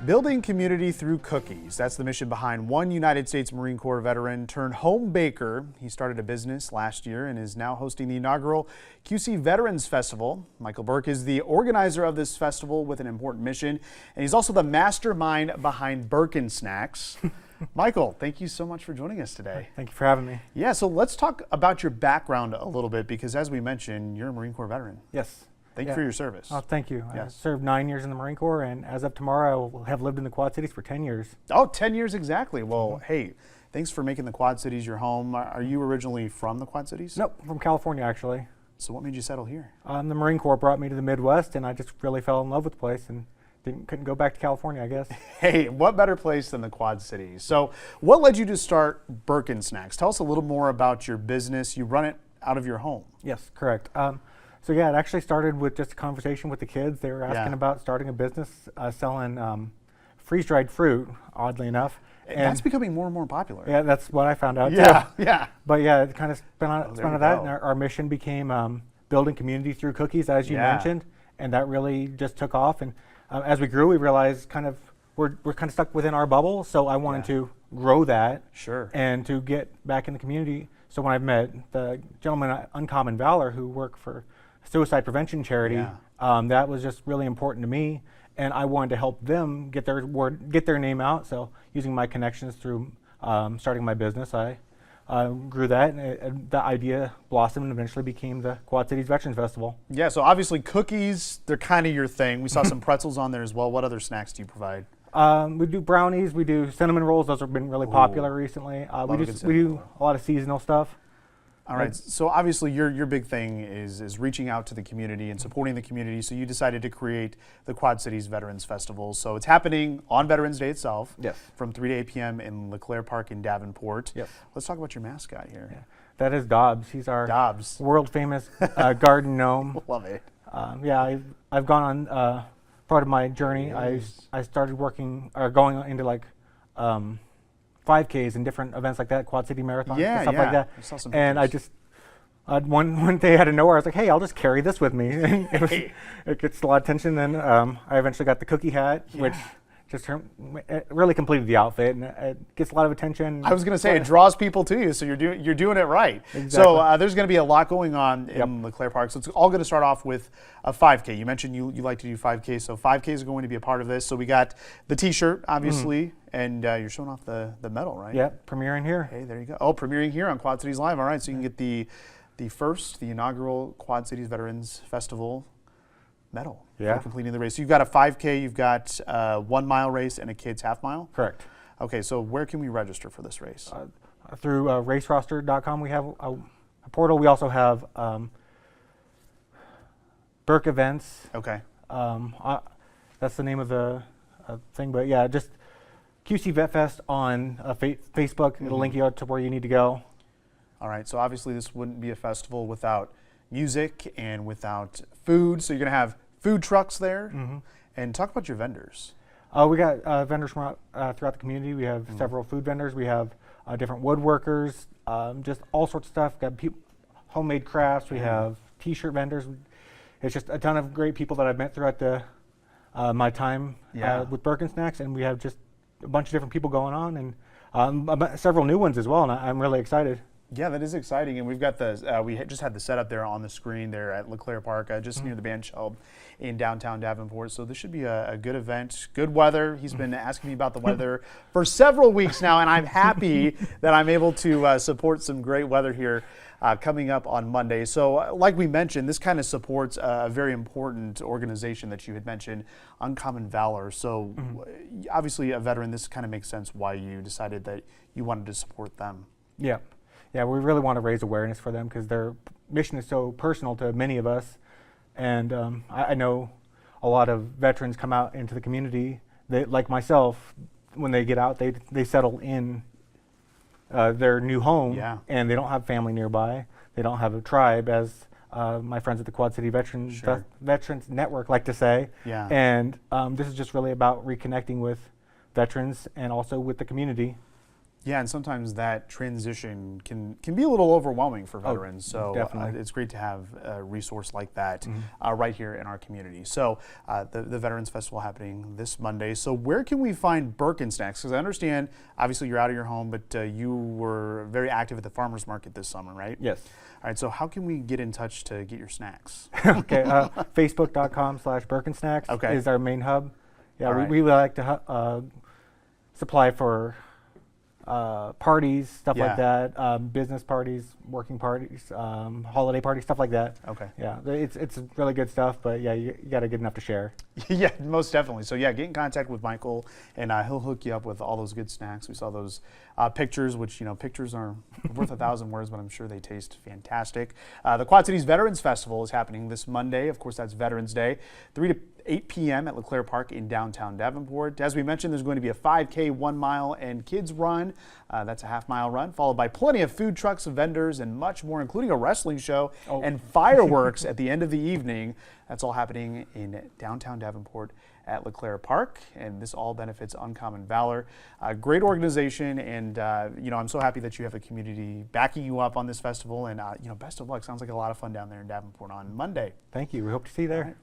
Building community through cookies. That's the mission behind one United States Marine Corps veteran turned home baker. He started a business last year and is now hosting the inaugural QC Veterans Festival. Michael Burke is the organizer of this festival with an important mission, and he's also the mastermind behind Birkin Snacks. Michael, thank you so much for joining us today. Thank you for having me. Yeah, so let's talk about your background a little bit, because as we mentioned, you're a Marine Corps veteran. Yes. Thank you for your service. Oh, thank you. Yes. I served 9 years in the Marine Corps, and as of tomorrow, I will have lived in the Quad Cities for 10 years. Oh, 10 years exactly. Well, hey, thanks for making the Quad Cities your home. Are you originally from the Quad Cities? Nope, from California, actually. So what made you settle here? The Marine Corps brought me to the Midwest, and I just really fell in love with the place and couldn't go back to California, I guess. Hey, what better place than the Quad Cities? So what led you to start Birkin Snacks? Tell us a little more about your business. You run it out of your home. Yes, correct. So yeah, it actually started with just a conversation with the kids. They were asking about starting a business selling freeze-dried fruit, oddly enough. And that's becoming more and more popular. Yeah, that's what I found out too. Yeah. But yeah, it kind of spun out of that, and go. our mission became building community through cookies, as you mentioned, and that really just took off. And as we grew, we realized we're kind of stuck within our bubble. So I wanted to grow that, and to get back in the community. So when I met the gentleman at Uncommon Valor who worked for suicide prevention charity, that was just really important to me, and I wanted to help them get their name out. So using my connections through starting my business, I grew that, and the idea blossomed and eventually became the Quad Cities Veterans Festival. Yeah, so obviously cookies, they're kind of your thing. We saw some pretzels on there as well. What other snacks do you provide? We do brownies, we do cinnamon rolls. Those have been really popular recently. We do a lot of seasonal stuff. All right, so obviously your big thing is reaching out to the community and supporting the community, so you decided to create the Quad Cities Veterans Festival. So it's happening on Veterans Day itself, from 3 to 8 p.m. in LeClaire Park in Davenport. Let's talk about your mascot here. Yeah. That is Dobbs. He's our world famous garden gnome. Love it. I've gone on part of my journey. I started going into 5Ks and different events like that, Quad City Marathon, and stuff like that. I saw some and pictures. I just one day out of nowhere, I was like, hey, I'll just carry this with me. It gets a lot of attention. Then I eventually got the cookie hat, which just it really completed the outfit, and it gets a lot of attention. I was going to say, it draws people to you, so you're doing it right. Exactly. So there's going to be a lot going on in LeClaire Park. So it's all going to start off with a 5K. You mentioned you like to do 5K, so 5K is going to be a part of this. So we got the T-shirt, obviously, and you're showing off the medal, right? Yeah, premiering here. Hey, there you go. Oh, premiering here on Quad Cities Live. All right, so you can get the inaugural Quad Cities Veterans Festival medal for completing the race. So you've got a 5K, you've got a 1 mile race, and a kids half mile? Correct. Okay, so where can we register for this race? Through raceroster.com, we have a portal. We also have Burke Events. Okay. That's the name of the thing, but yeah, just QC Vet Fest on Facebook. It'll link you out to where you need to go. All right, so obviously this wouldn't be a festival without music and without food, so you're going to have food trucks there. And talk about your vendors. We got vendors from throughout the community. We have several food vendors. We have different woodworkers, just all sorts of stuff. Got homemade crafts. We have T-shirt vendors. It's just a ton of great people that I've met throughout my time with Birkin Snacks, and we have just a bunch of different people going on, and several new ones as well, and I'm really excited. Yeah, that is exciting, and we've got we just had the setup there on the screen there at LeClaire Park, just near the band shell in downtown Davenport. So this should be a good event, good weather. He's been asking me about the weather for several weeks now, and I'm happy that I'm able to support some great weather here coming up on Monday. So like we mentioned, this kind of supports a very important organization that you had mentioned, Uncommon Valor. So obviously a veteran, this kind of makes sense why you decided that you wanted to support them. Yeah, we really want to raise awareness for them because their mission is so personal to many of us. And I know a lot of veterans come out into the community. They, like myself, when they get out, they settle in their new home, and they don't have family nearby. They don't have a tribe, as my friends at the Quad City Veterans Network like to say. And this is just really about reconnecting with veterans and also with the community. Yeah, and sometimes that transition can be a little overwhelming for veterans. So definitely. it's great to have a resource like that right here in our community. So the Veterans Festival happening this Monday. So where can we find Birkensnacks? Because I understand, obviously you're out of your home, but you were very active at the farmers market this summer, right? Yes. All right. So how can we get in touch to get your snacks? Okay. Facebook.com/Birkensnacks Okay. is our main hub. Yeah, All right. we would like to supply for parties, stuff Yeah. like that, business parties, working parties, holiday parties, stuff like that. Okay. Yeah, it's really good stuff, but yeah, you got to get enough to share. Yeah, most definitely. So yeah, get in contact with Michael, and he'll hook you up with all those good snacks. We saw those pictures, which pictures are worth 1,000 words, but I'm sure they taste fantastic. The Quad Cities Veterans Festival is happening this Monday. Of course, that's Veterans Day, 3 to 8 p.m. at LeClaire Park in downtown Davenport. As we mentioned, there's going to be a 5K, 1 mile, and kids run. That's a half-mile run, followed by plenty of food trucks, vendors, and much more, including a wrestling show and fireworks at the end of the evening. That's all happening in downtown Davenport at LeClaire Park, and this all benefits Uncommon Valor. Great organization, and I'm so happy that you have a community backing you up on this festival. And best of luck. Sounds like a lot of fun down there in Davenport on Monday. Thank you. We hope to see you there. All right.